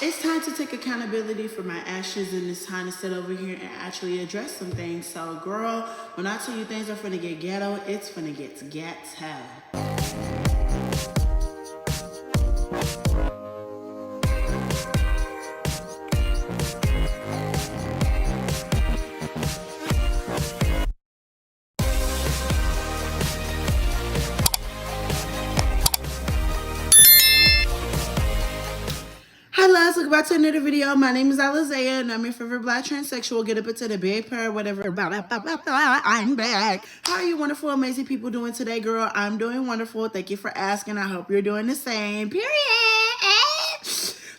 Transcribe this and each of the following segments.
It's time to take accountability for my actions, and it's time to sit over here and actually address some things. So, girl, when I tell you things are finna get ghetto, it's finna get ghetto. Hi loves, welcome back to another video. My name is Alizea and I'm your favorite black transsexual. Get up into the big pair, whatever. I'm back. How are you wonderful, amazing people doing today, girl? I'm doing wonderful. Thank you for asking. I hope you're doing the same. Period.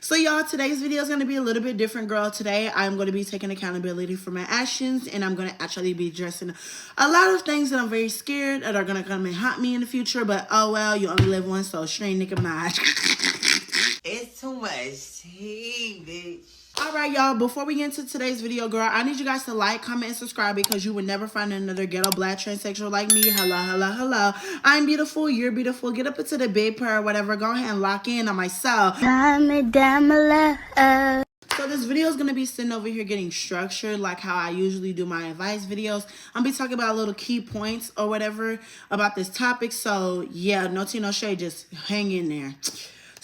So y'all, today's video is going to be a little bit different, girl. Today, I'm going to be taking accountability for my actions, and I'm going to actually be addressing a lot of things that I'm very scared that are going to come and haunt me in the future, but oh well, you only live once, so strain Nicki Minaj. It's too much tea, bitch. Alright, y'all, before we get into today's video, girl, I need you guys to like, comment, and subscribe because you would never find another ghetto black transsexual like me. Hello, hello, hello. I'm beautiful, you're beautiful. Get up into the big pair or whatever. Go ahead and lock in on myself. So this video is going to be sitting over here getting structured like how I usually do my advice videos. I'm going to be talking about little key points or whatever about this topic. So, yeah, no tea, no shade. Just hang in there.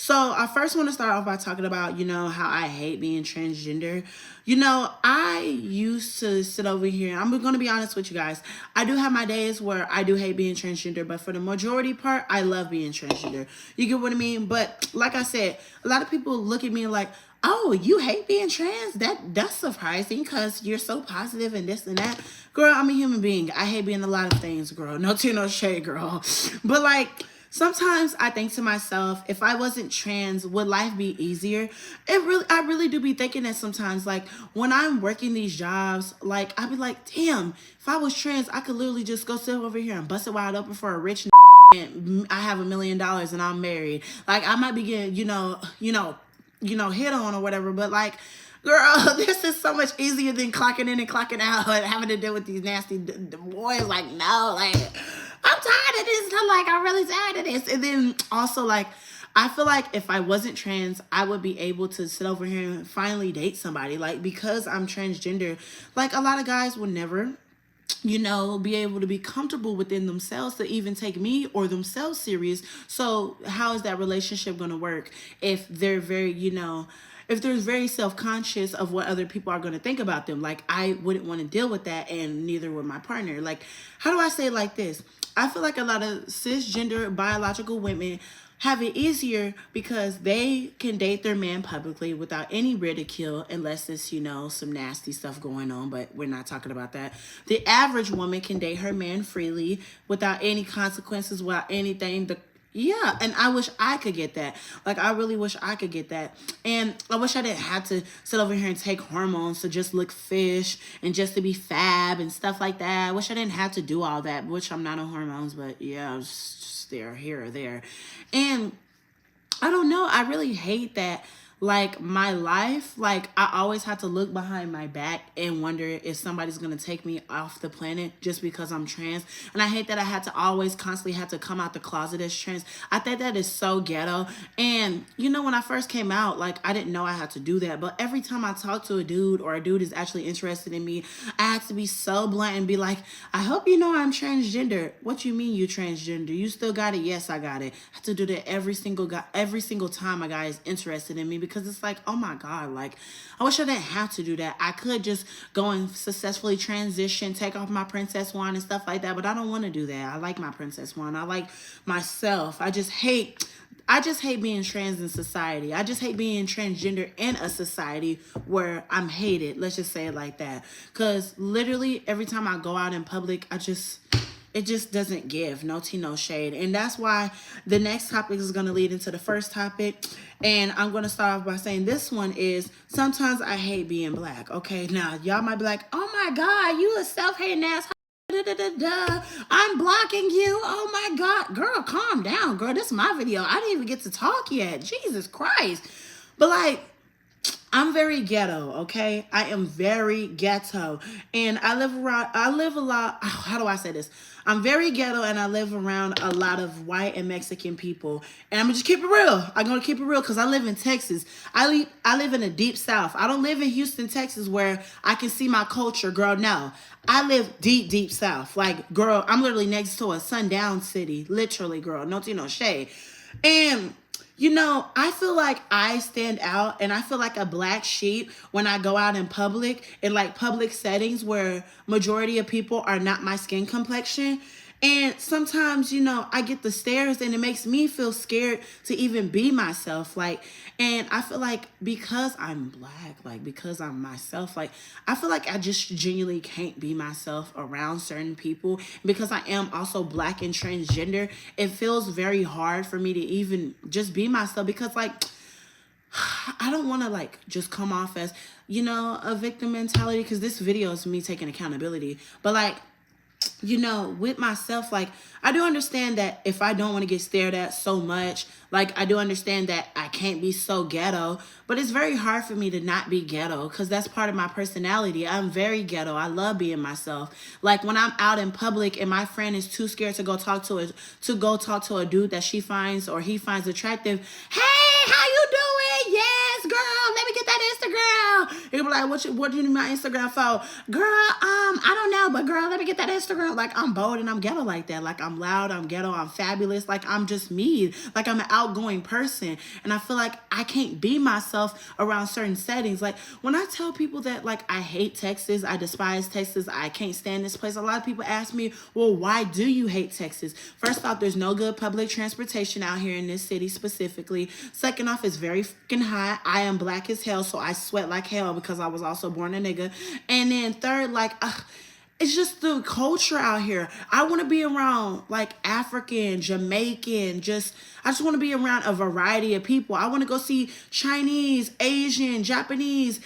So I first want to start off by talking about, how I hate being transgender. I used to sit over here. I'm going to be honest with you guys. I do have my days where I do hate being transgender, but for the majority part, I love being transgender. You get what I mean? But like I said, a lot of people look at me like, oh, you hate being trans? That's surprising because you're so positive and this and that. Girl, I'm a human being. I hate being a lot of things, girl. No tea, no shade, girl. But sometimes I think to myself, if I wasn't trans, would life be easier? I really do be thinking that sometimes. Like when I'm working these jobs, I be like, damn, if I was trans, I could literally just go sit over here and bust it wide open for a rich and I have $1 million and I'm married. Like I might be getting, hit on or whatever, but girl, this is so much easier than clocking in and clocking out and having to deal with these nasty boys. No, I'm tired of this. I'm really tired of this. And then also, I feel like if I wasn't trans, I would be able to sit over here and finally date somebody. Because I'm transgender, a lot of guys would never be able to be comfortable within themselves to even take me or themselves serious. So how is that relationship going to work if they're very, if they're very self-conscious of what other people are going to think about them? I wouldn't want to deal with that, and neither would my partner. How do I say it like this? I feel like a lot of cisgender biological women have it easier because they can date their man publicly without any ridicule, unless it's, some nasty stuff going on, but we're not talking about that. The average woman can date her man freely without any consequences, without anything. Yeah, and I wish I could get that. I really wish I could get that. And I wish I didn't have to sit over here and take hormones to just look fish and just to be fab and stuff like that. I wish I didn't have to do all that, which I'm not on hormones, but yeah, it's just there, here or there. And I don't know, I really hate that. My life, I always have to look behind my back and wonder if somebody's going to take me off the planet just because I'm trans. And I hate that I had to always constantly have to come out the closet as trans. I think that is so ghetto. And, when I first came out, I didn't know I had to do that. But every time I talk to a dude or a dude is actually interested in me, I have to be so blunt and be like, I hope you know I'm transgender. What you mean you transgender? You still got it? Yes, I got it. I have to do that every single time a guy is interested in me, because it's oh my God, I wish I didn't have to do that. I could just go and successfully transition, take off my princess wine and stuff like that, but I don't want to do that. I like my princess wine. I like myself. I just hate being trans in society. I just hate being transgender in a society where I'm hated. Let's just say it like that. Because literally every time I go out in public, it just doesn't give. No tea, no shade. And that's why the next topic is going to lead into the first topic. And I'm going to start off by saying this one is, sometimes I hate being black. Okay, now y'all might be like, oh my God, you a self-hating ass. I'm blocking you. Oh my God. Girl, calm down, girl. This is my video. I didn't even get to talk yet. Jesus Christ. But I'm very ghetto, okay? I am very ghetto. And I live a lot, how do I say this? I'm very ghetto and I live around a lot of white and Mexican people. And I'm gonna just keep it real. I'm gonna keep it real because I live in Texas. I live in the deep south. I don't live in Houston, Texas where I can see my culture, girl. No. I live deep, deep south. Like, girl, I'm literally next to a sundown city. Literally, girl. No tea, no shade. And I feel like I stand out and I feel like a black sheep when I go out in public, in like public settings where majority of people are not my skin complexion. And sometimes, I get the stares and it makes me feel scared to even be myself. Like, and I feel like because I'm black, like because I'm myself, like I feel like I just genuinely can't be myself around certain people. Because I am also black and transgender, it feels very hard for me to even just be myself because like I don't want to like just come off as, a victim mentality because this video is me taking accountability. But like, with myself, like, I do understand that if I don't want to get stared at so much, like, I do understand that I can't be so ghetto, but it's very hard for me to not be ghetto because that's part of my personality. I'm very ghetto. I love being myself. Like, when I'm out in public and my friend is too scared to go talk to a dude that she finds or he finds attractive, hey, how you doing? Yes, girl, let me get that Instagram. He'll be like, what do you need my Instagram for? Girl, I don't know, but girl, let me get that Instagram. Like, I'm bold and I'm ghetto like that. Like, I'm loud, I'm ghetto, I'm fabulous. Like, I'm just me. Like, I'm an outgoing person. And I feel like I can't be myself around certain settings. Like, when I tell people that, like, I hate Texas, I despise Texas, I can't stand this place, a lot of people ask me, well, why do you hate Texas? First off, there's no good public transportation out here in this city specifically. Second off, it's very fucking hot. I am black as hell, so I sweat like hell because I was also born a nigga. And then third, like, it's just the culture out here. I want to be around like African, Jamaican, I just want to be around a variety of people. I want to go see Chinese, Asian, Japanese.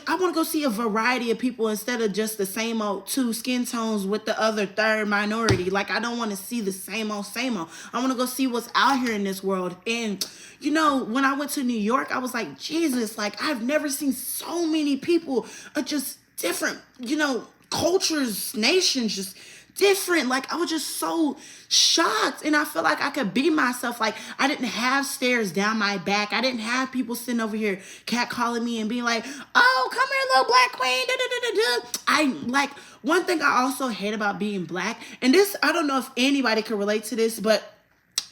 I want to go see a variety of people instead of just the same old two skin tones with the other third minority. Like, I don't want to see the same old, same old. I want to go see what's out here in this world. And, when I went to New York, I was like, Jesus, like, I've never seen so many people just different, cultures, nations, just different. Like, I was just so shocked, and I feel like I could be myself. Like, I didn't have stares down my back. I didn't have people sitting over here catcalling me and being like, oh, come here, little black queen, da, da, da, da, da. I like, one thing I also hate about being black, and this, I don't know if anybody can relate to this, but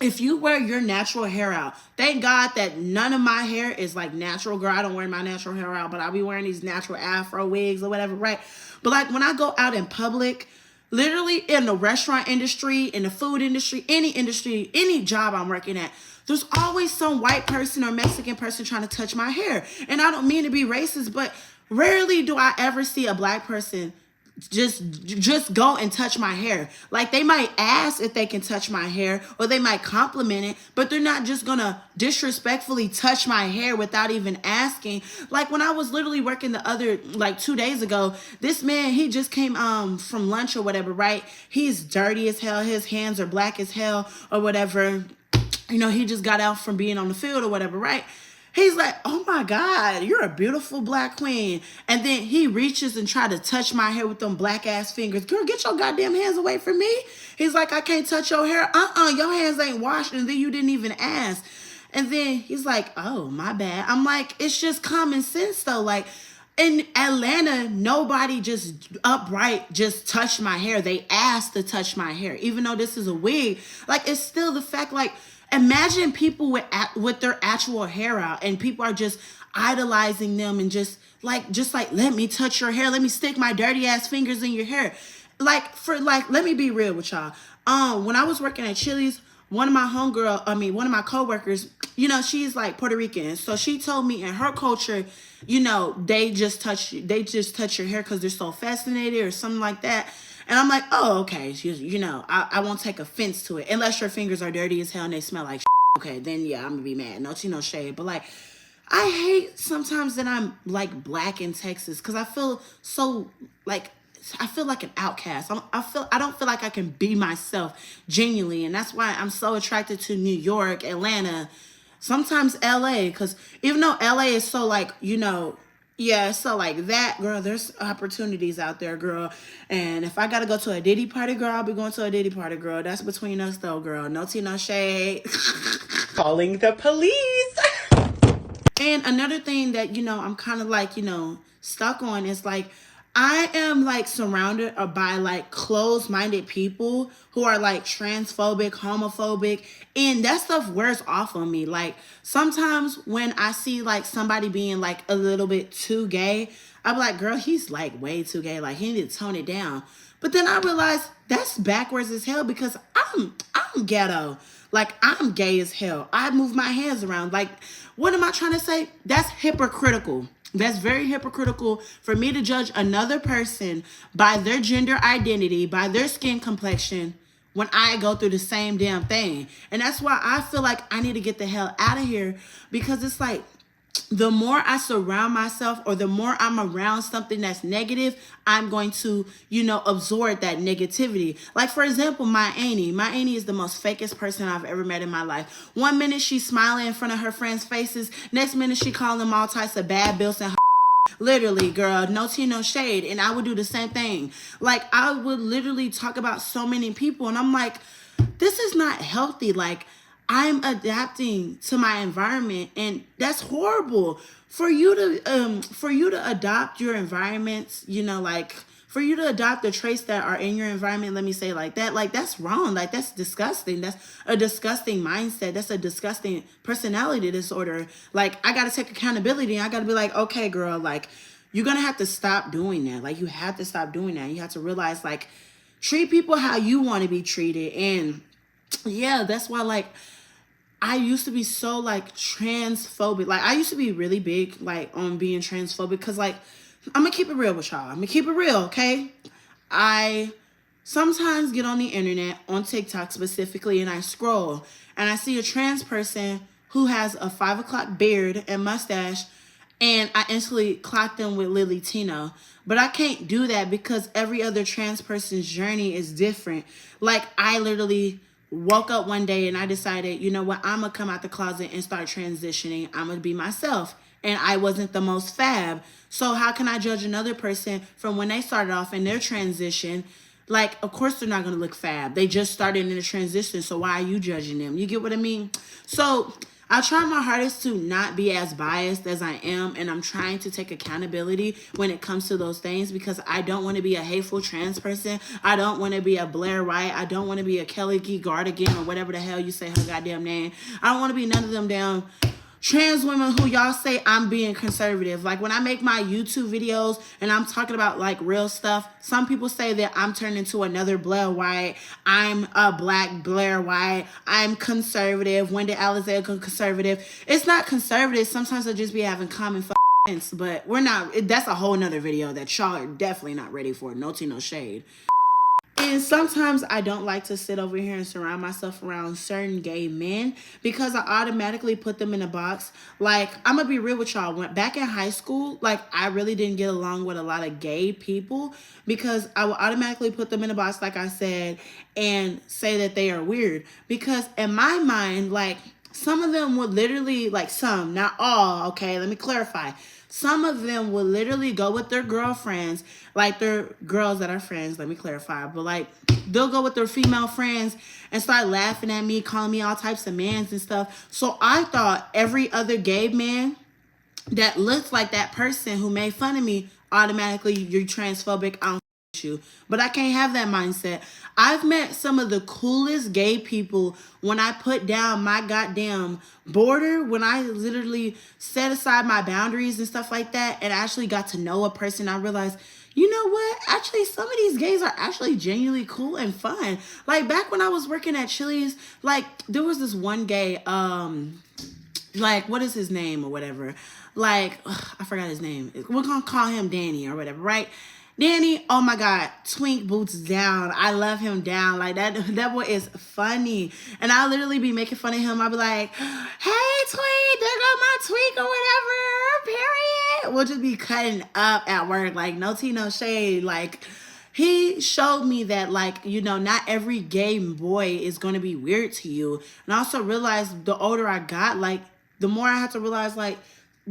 if you wear your natural hair out, thank God that none of my hair is like natural, girl. I don't wear my natural hair out, but I'll be wearing these natural afro wigs or whatever, right? But like, when I go out in public, literally in the restaurant industry, in the food industry, any job I'm working at, there's always some white person or Mexican person trying to touch my hair. And I don't mean to be racist, but rarely do I ever see a black person just go and touch my hair. Like, they might ask if they can touch my hair or they might compliment it, but they're not just gonna disrespectfully touch my hair without even asking. Like, when I was literally working the other, like 2 days ago, this man, he just came from lunch or whatever, right? He's dirty as hell, his hands are black as hell or whatever. He just got out from being on the field or whatever, right? He's like, oh my God, you're a beautiful black queen. And then he reaches and try to touch my hair with them black ass fingers. Girl, get your goddamn hands away from me. He's like, I can't touch your hair. Your hands ain't washed, and then you didn't even ask. And then he's like, oh, my bad. I'm like, it's just common sense though. Like, in Atlanta, nobody just upright just touched my hair. They asked to touch my hair. Even though this is a wig, like, it's still the fact, like, imagine people with their actual hair out and people are just idolizing them and just like, let me touch your hair. Let me stick my dirty ass fingers in your hair. Like, let me be real with y'all. When I was working at Chili's, one of my coworkers, she's like Puerto Rican. So she told me in her culture, they just touch your hair because they're so fascinated or something like that. And I'm like, oh, okay. I won't take offense to it. Unless your fingers are dirty as hell and they smell like shit. Okay, then yeah, I'm going to be mad. No shade. But like, I hate sometimes that I'm like black in Texas because I feel so like, I feel like an outcast. I don't feel like I can be myself genuinely. And that's why I'm so attracted to New York, Atlanta, sometimes LA, because even though LA is so like, you know, yeah, so like that, girl, there's opportunities out there, girl. And if I gotta go to a Diddy party, girl, I'll be going to a Diddy party, girl. That's between us though, girl. No tea, no shade. Calling the police. And another thing that, you know, I'm kind of like, you know, stuck on is like, I am like surrounded by like closed-minded people who are like transphobic, homophobic, and that stuff wears off on me. Like sometimes when I see like somebody being like a little bit too gay, I'm like, girl, he's like way too gay. Like he need to tone it down. But then I realize that's backwards as hell because I'm ghetto. Like I'm gay as hell. I move my hands around. Like, what am I trying to say? That's hypocritical. That's very hypocritical for me to judge another person by their gender identity, by their skin complexion, when I go through the same damn thing. And that's why I feel like I need to get the hell out of here, because it's like, the more I surround myself or the more I'm around something that's negative, I'm going to, you know, absorb that negativity. Like, for example, my auntie. My auntie is the most fakest person I've ever met in my life. One minute she's smiling in front of her friends' faces. Next minute she calling them all types of bad bills and literally, girl, no tea, no shade. And I would do the same thing. Like, I would literally talk about so many people. And I'm like, this is not healthy. Like, I'm adapting to my environment, and that's horrible. For you to adopt your environments, you know, like for you to adopt the traits that are in your environment, let me say like that, like that's wrong. Like that's disgusting. That's a disgusting mindset. That's a disgusting personality disorder. Like I gotta take accountability, and I gotta be like, okay, girl, like you're gonna have to stop doing that. Like you have to stop doing that. You have to realize, like, treat people how you want to be treated. And yeah, that's why, like, I used to be so like transphobic. Like I used to be really big like on being transphobic, because like I'm gonna keep it real with y'all. I'm gonna keep it real, okay? I sometimes get on the internet, on TikTok specifically, and I scroll and I see a trans person who has a 5 o'clock beard and mustache, and I instantly clock them with Lily Tino. But I can't do that because every other trans person's journey is different. Like I literally woke up one day and I decided, you know what, I'm gonna come out the closet and start transitioning. I'm gonna be myself. And I wasn't the most fab. So how can I judge another person from when they started off in their transition? Like, of course they're not gonna look fab. They just started in the transition, so why are you judging them? You get what I mean? So I try my hardest to not be as biased as I am, and I'm trying to take accountability when it comes to those things, because I don't want to be a hateful trans person. I don't want to be a Blair White. I don't want to be a Kelly Key Gardigan or whatever the hell you say her goddamn name. I don't want to be none of them damn trans women who y'all say I'm being conservative. Like when I make my YouTube videos and I'm talking about like real stuff, some people say that I'm turned into another Blair White. I'm a black Blair White. I'm conservative. Wendy Alexander conservative. It's not conservative. Sometimes I just be having common sense, but we're not. That's a whole nother video that y'all are definitely not ready for. No tea, no shade. And sometimes I don't like to sit over here and surround myself around certain gay men because I automatically put them in a box. Like, I'm going to be real with y'all. Back in high school, like, I really didn't get along with a lot of gay people because I would automatically put them in a box, like I said, and say that they are weird. Because in my mind, like, some of them would literally, like some, not all, okay, let me clarify. Some of them will literally go with their girlfriends, like their girls that are friends, let me clarify. But like, they'll go with their female friends and start laughing at me, calling me all types of mans and stuff. So I thought every other gay man that looks like that person who made fun of me, automatically you're transphobic, I don't with you. But I can't have that mindset. I've met some of the coolest gay people when I put down my goddamn border, when I literally set aside my boundaries and stuff like that, and actually got to know a person. I realized, you know what? Actually, some of these gays are actually genuinely cool and fun. Like back when I was working at Chili's, like there was this one gay, like what is his name or whatever? Like I forgot his name. We're gonna call him Danny or whatever, right? Danny, oh my God, twink boots down. I love him down. Like that boy is funny. And I'll literally be making fun of him. I'll be like, hey twink, there go my twink or whatever, period. We'll just be cutting up at work. Like no tea, no shade. Like he showed me that, like, you know, not every gay boy is going to be weird to you. And I also realized the older I got, like, the more I have to realize, like,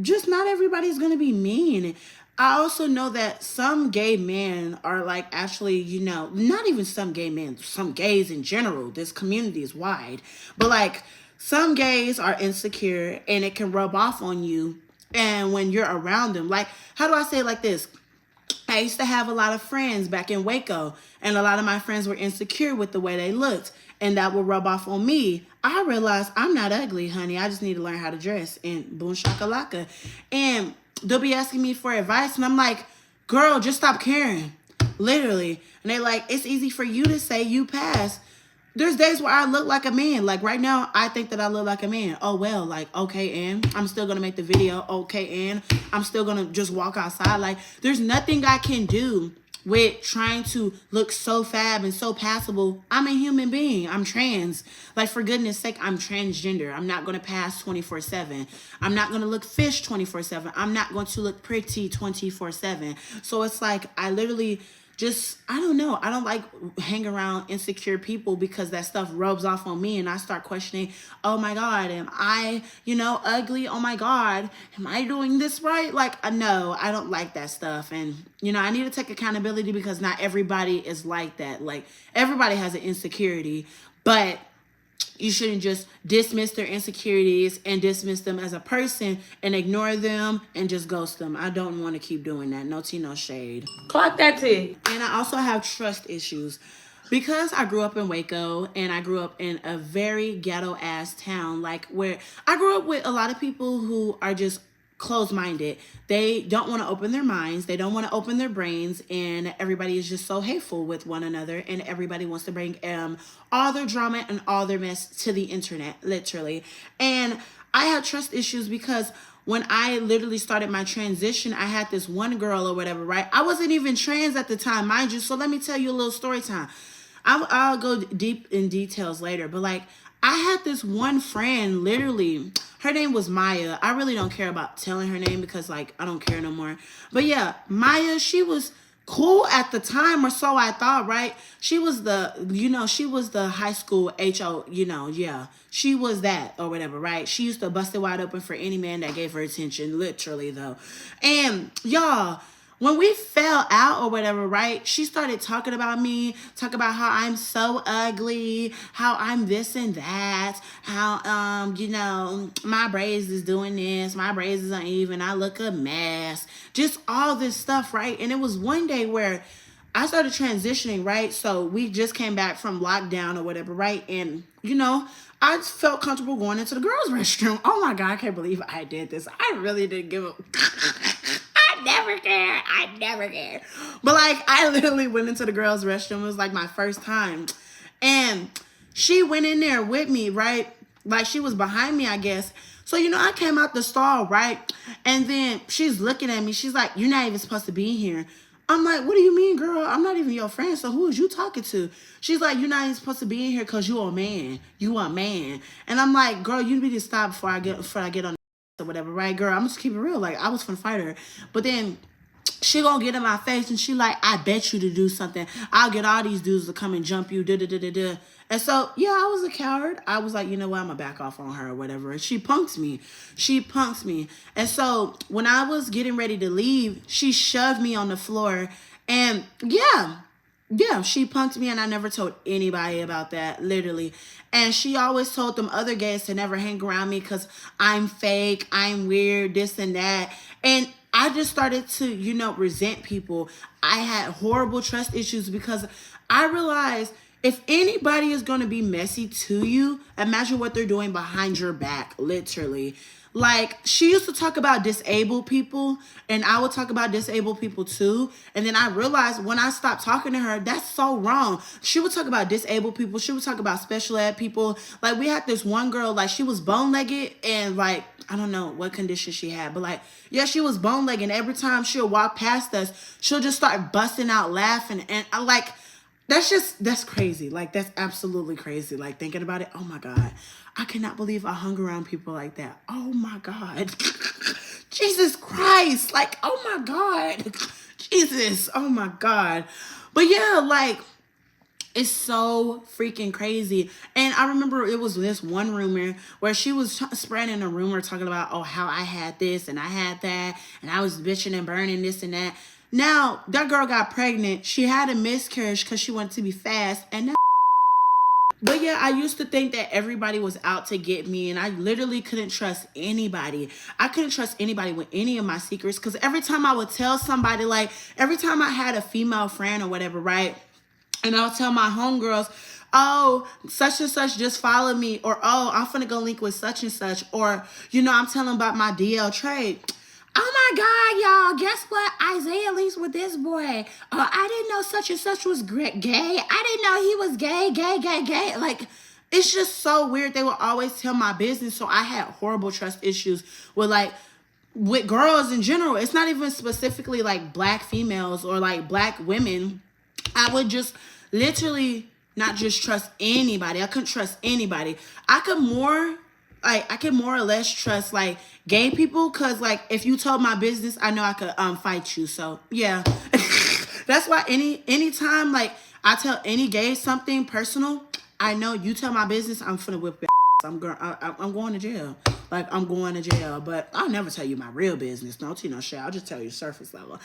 just not everybody's gonna be mean. I also know that some gay men are like actually, not even some gay men, some gays in general. This community is wide, but like some gays are insecure and it can rub off on you. And when you're around them, like, how do I say it like this? I used to have a lot of friends back in Waco, and a lot of my friends were insecure with the way they looked, and that would rub off on me. I realized I'm not ugly, honey. I just need to learn how to dress, and boom shakalaka. And they'll be asking me for advice, and I'm like, girl, just stop caring. Literally. And they're like, it's easy for you to say you pass. There's days where I look like a man. Like right now, I think that I look like a man. Oh, well, like, okay, and I'm still going to make the video. Okay, and I'm still going to just walk outside. Like, there's nothing I can do with trying to look so fab and so passable. I'm a human being. I'm trans. Like, for goodness sake, I'm transgender. I'm not going to pass 24/7. I'm not going to look fish 24/7. I'm not going to look pretty 24/7. So it's like, I literally just, I don't know. I don't like hang around insecure people because that stuff rubs off on me and I start questioning, oh my God, am I, ugly? Oh my God, am I doing this right? Like, no, I don't like that stuff. And, I need to take accountability because not everybody is like that. Like, everybody has an insecurity, but you shouldn't just dismiss their insecurities and dismiss them as a person and ignore them and just ghost them. I don't want to keep doing that. No tea, no shade. Clock that tea. And I also have trust issues. Because I grew up in Waco and I grew up in a very ghetto ass town, like where I grew up with a lot of people who are just closed-minded. They don't want to open their minds. They don't want to open their brains. And everybody is just so hateful with one another. And everybody wants to bring all their drama and all their mess to the internet, literally. And I had trust issues because when I literally started my transition, I had this one girl or whatever, right? I wasn't even trans at the time, mind you. So let me tell you a little story time. I'll go deep in details later, but like I had this one friend, literally, her name was Maya. I really don't care about telling her name because like I don't care no more. But yeah, Maya, she was cool at the time, or so I thought, right? She was she was the high school HO, yeah. She was that or whatever, right? She used to bust it wide open for any man that gave her attention, literally though. And y'all, when we fell out or whatever, right? She started talking about me, talk about how I'm so ugly, how I'm this and that, how, my braids is doing this, my braids is uneven, I look a mess, just all this stuff, right? And it was one day where I started transitioning, right? So we just came back from lockdown or whatever, right? And, I just felt comfortable going into the girls' restroom. Oh my God, I can't believe I did this. I really didn't give a... I never care. But like, I literally went into the girls' restroom. It was like my first time. And she went in there with me, right? Like she was behind me, I guess. So, I came out the stall, right? And then she's looking at me. She's like, you're not even supposed to be here. I'm like, what do you mean, girl? I'm not even your friend. So who is you talking to? She's like, you're not even supposed to be in here because you're a man. You a man. And I'm like, girl, you need to stop before I get on or whatever, right, girl? I'm just keep it real. Like, I was finna fight her. But then she gonna get in my face and she like, I bet you to do something. I'll get all these dudes to come and jump you. Da. And so, yeah, I was a coward. I was like, you know what? I'm gonna back off on her or whatever. And she punks me. And so when I was getting ready to leave, she shoved me on the floor. And yeah, she punked me and I never told anybody about that, literally. And she always told them other gays to never hang around me because I'm fake, I'm weird, this and that. And I just started to, resent people. I had horrible trust issues because I realized if anybody is going to be messy to you, imagine what they're doing behind your back, literally. Like, she used to talk about disabled people, and I would talk about disabled people too. And then I realized when I stopped talking to her, that's so wrong. She would talk about disabled people. She would talk about special ed people. Like, we had this one girl, like, she was bone-legged, and, like, I don't know what condition she had, but, like, yeah, she was bone-legged, and every time she'll walk past us, she'll just start busting out laughing. And I, like, that's crazy. Like, that's absolutely crazy. Like, thinking about it, oh my God. I cannot believe I hung around people like that. Oh my God. Jesus Christ. Like, oh my God. Jesus. Oh my God. But yeah, like, It's so freaking crazy. And I remember it was this one rumor where she was spreading a rumor talking about, oh, how I had this and I had that and I was bitching and burning this and that. Now, that girl got pregnant. She had a miscarriage because she wanted to be fast. And that. But yeah, I used to think that everybody was out to get me, and I literally couldn't trust anybody. I couldn't trust anybody with any of my secrets, because every time I would tell somebody, like every time I had a female friend or whatever, right? And I'll tell my homegirls, oh, such and such just followed me, or oh, I'm finna go link with such and such, or I'm telling about my DL trade. Oh my God, y'all, guess what? Isaiah links with this boy. I didn't know such and such was gay. I didn't know he was gay. Like, it's just so weird. They will always tell my business. So I had horrible trust issues with girls in general. It's not even specifically like black females or like black women. I would just literally not just trust anybody. I couldn't trust anybody. I could more or less trust like gay people, because like if you told my business, I know I could fight you. So yeah. That's why anytime like I tell any gay something personal, I know you tell my business, I'm finna whip your ass. I'm going to jail. Like, I'm going to jail. But I'll never tell you my real business. No tea, no shit. I'll just tell you surface level.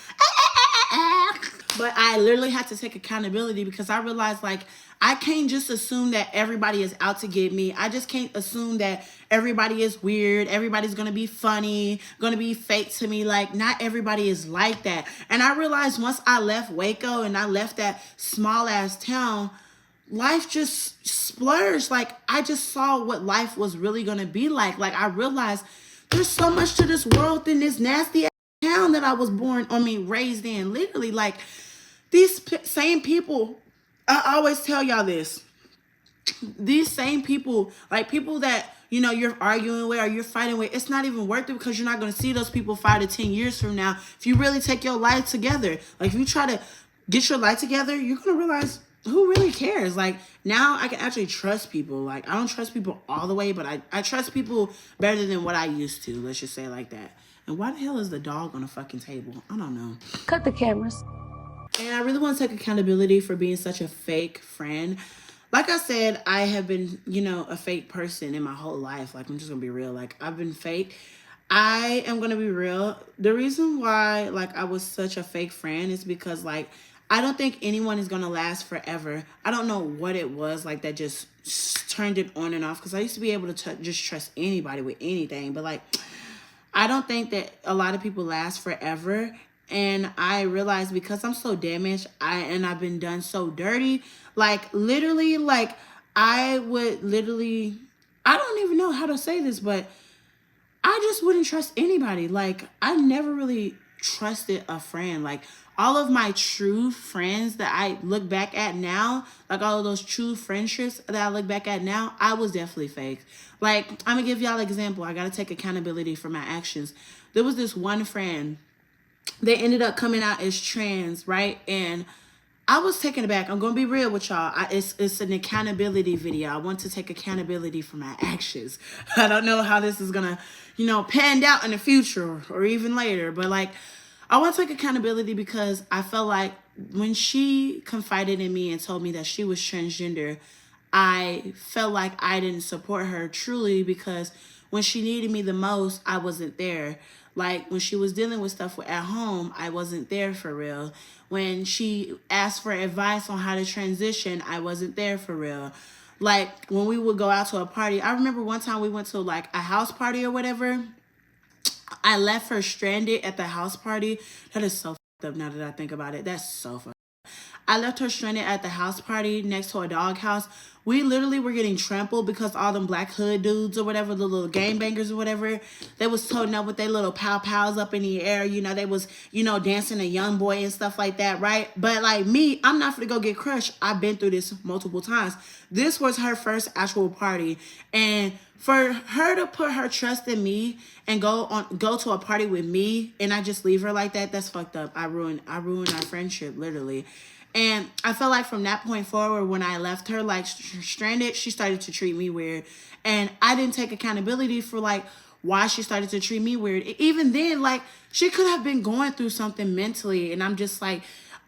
But I literally had to take accountability, because I realized, like, I can't just assume that everybody is out to get me. I just can't assume that everybody is weird. Everybody's going to be funny, going to be fake to me. Like, not everybody is like that. And I realized once I left Waco and I left that small ass town, life just splurged. Like, I just saw what life was really going to be like. Like, I realized there's so much to this world than this nasty ass town that I was raised in. Literally, like, these same people, I always tell y'all this. These same people, like people that, you're arguing with or you're fighting with, it's not even worth it, because you're not going to see those people 5 to 10 years from now. If you really take your life together, like if you try to get your life together, you're going to realize who really cares. Like, now I can actually trust people. Like, I don't trust people all the way, but I trust people better than what I used to. Let's just say it like that. And why the hell is the dog on the fucking table? I don't know. Cut the cameras. And I really want to take accountability for being such a fake friend. Like I said, I have been, a fake person in my whole life. Like, I'm just going to be real. Like, I've been fake. I am going to be real. The reason why, like, I was such a fake friend is because, like, I don't think anyone is going to last forever. I don't know what it was, like, that just turned it on and off. Because I used to be able to just trust anybody with anything. But, like, I don't think that a lot of people last forever. And I realized, because I'm so damaged, I've been done so dirty, like literally, like I don't even know how to say this, but I just wouldn't trust anybody. Like, I never really trusted a friend. Like, all of my true friends that I look back at now, like all of those true friendships that I look back at now, I was definitely fake. Like, I'm gonna give y'all an example. I gotta take accountability for my actions. There was this one friend. They ended up coming out as trans, right? And I was taken aback. I'm going to be real with y'all. It's an accountability video. I want to take accountability for my actions. I don't know how this is going to, pan out in the future or even later. But, like, I want to take accountability, because I felt like when she confided in me and told me that she was transgender, I felt like I didn't support her truly, because when she needed me the most, I wasn't there. Like, when she was dealing with stuff at home, I wasn't there for real. When she asked for advice on how to transition, I wasn't there for real. Like, when we would go out to a party, I remember one time we went to like a house party or whatever. I left her stranded at the house party. That is so fucked up now that I think about it. That's so fucked up. I left her stranded at the house party next to a dog house. We literally were getting trampled because all them black hood dudes or whatever, the little gangbangers or whatever, they was toting up with their little pow-pows up in the air. They was, dancing a young boy and stuff like that, right? But like me, I'm not gonna go get crushed. I've been through this multiple times. This was her first actual party. And for her to put her trust in me and go to a party with me and I just leave her like that, that's fucked up. I ruined our friendship, literally. And I felt like from that point forward, when I left her like stranded, she started to treat me weird. And I didn't take accountability for like why she started to treat me weird. Even then, like, she could have been going through something mentally. And I'm just like,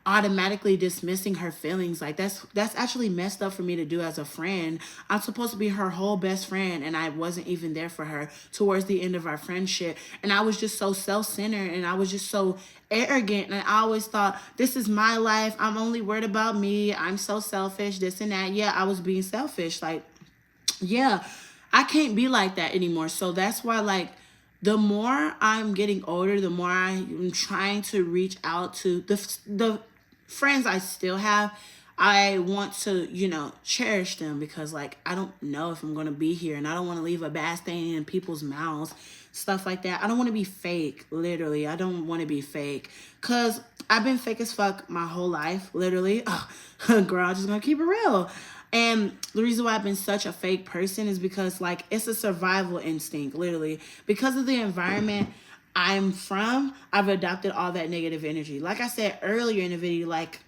automatically dismissing her feelings. Like that's actually messed up for me to do as a friend. I'm supposed to be her whole best friend, and I wasn't even there for her towards the end of our friendship. And I was just so self-centered, and I was just so arrogant, and I always thought, this is my life, I'm only worried about me, I'm so selfish, this and that. Yeah, I was being selfish. Like, yeah, I can't be like that anymore. So that's why, like, the more I'm getting older, the more I'm trying to reach out to the friends I still have. I want to, cherish them, because, like, I don't know if I'm going to be here, and I don't want to leave a bad stain in people's mouths, stuff like that. I don't want to be fake, literally. I don't want to be fake, because I've been fake as fuck my whole life, literally. Girl, I'm just going to keep it real. And the reason why I've been such a fake person is because, like, it's a survival instinct, literally. Because of the environment I'm from, I've adopted all that negative energy. Like I said earlier in the video, like,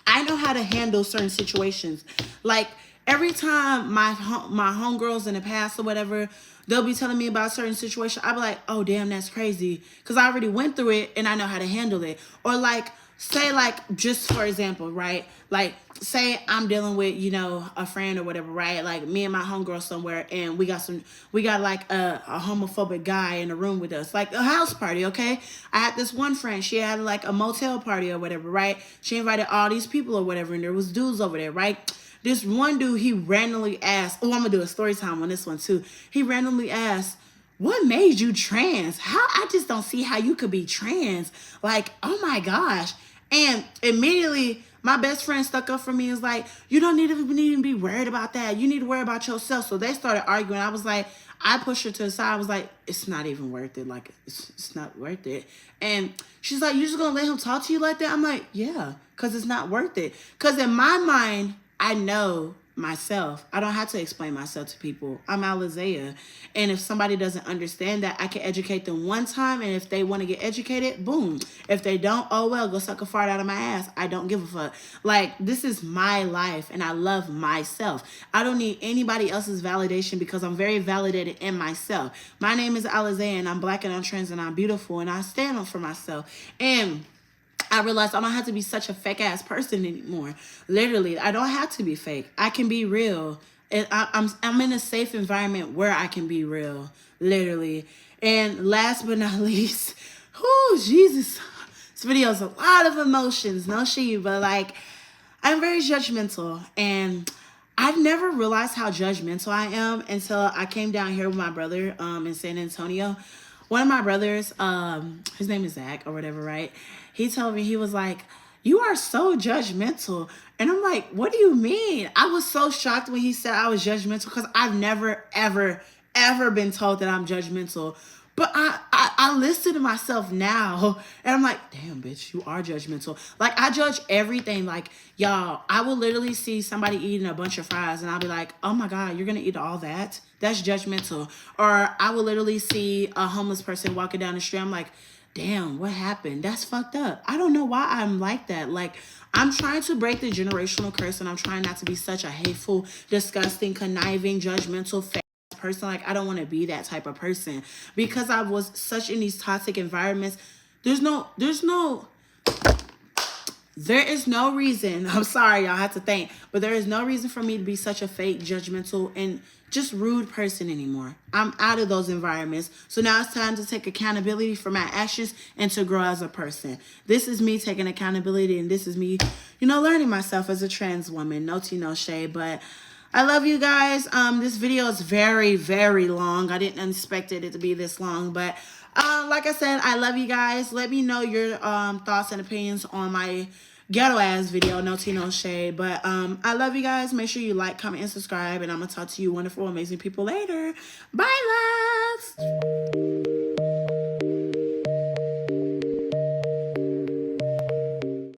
I know how to handle certain situations. Like, every time my homegirls in the past or whatever, they'll be telling me about a certain situation, I'll be like, oh, damn, that's crazy. Because I already went through it and I know how to handle it. Or, like, say, like, just for example, right? Like, say I'm dealing with, a friend or whatever, right? Like, me and my homegirl somewhere, and we got like a homophobic guy in the room with us, like a house party, okay? I had this one friend, she had like a motel party or whatever, right? She invited all these people or whatever, and there was dudes over there, right? This one dude, he randomly asked, oh, I'm gonna do a story time on this one too. He randomly asked, what made you trans? I just don't see how you could be trans. Like, oh my gosh. And immediately, my best friend stuck up for me and was like, you don't need to even be worried about that. You need to worry about yourself. So they started arguing. I was like, I pushed her to the side. I was like, it's not even worth it. Like, it's not worth it. And she's like, you just going to let him talk to you like that? I'm like, yeah, because it's not worth it. Because in my mind, I know myself. I don't have to explain myself to people. I'm Alizea. And if somebody doesn't understand that, I can educate them one time. And if they want to get educated, boom. If they don't, oh well, go suck a fart out of my ass. I don't give a fuck. Like, this is my life and I love myself. I don't need anybody else's validation, because I'm very validated in myself. My name is Alizea, and I'm black and I'm trans and I'm beautiful, and I stand up for myself. And I realized I don't have to be such a fake ass person anymore. Literally, I don't have to be fake. I can be real. And I'm in a safe environment where I can be real. Literally. And last but not least, Jesus. This video is a lot of emotions. No shade, but like, I'm very judgmental. And I've never realized how judgmental I am until I came down here with my brother in San Antonio. One of my brothers, his name is Zach or whatever, right? He told me, he was like, you are so judgmental. And I'm like, what do you mean? I was so shocked when he said I was judgmental, because I've never, ever, ever been told that I'm judgmental. But I listen to myself now, and I'm like, damn, bitch, you are judgmental. Like, I judge everything. Like, y'all, I will literally see somebody eating a bunch of fries, and I'll be like, oh my God, you're going to eat all that? That's judgmental. Or I will literally see a homeless person walking down the street. I'm like, damn, what happened? That's fucked up. I don't know why I'm like that. Like, I'm trying to break the generational curse, and I'm trying not to be such a hateful, disgusting, conniving, judgmental, person. Like, I don't want to be that type of person, because I was such in these toxic environments. There is no reason, I'm sorry y'all have to think, but there is no reason for me to be such a fake, judgmental, and just rude person anymore. I'm out of those environments. So now it's time to take accountability for my actions and to grow as a person. This is me taking accountability, and this is me, learning myself as a trans woman. No tea, no shade, but I love you guys. This video is very, very long. I didn't expect it to be this long, but like I said, I love you guys. Let me know your thoughts and opinions on my ghetto ass video. No tea, no shade, but I love you guys. Make sure you like, comment, and subscribe, and I'm gonna talk to you wonderful, amazing people later. Bye, loves.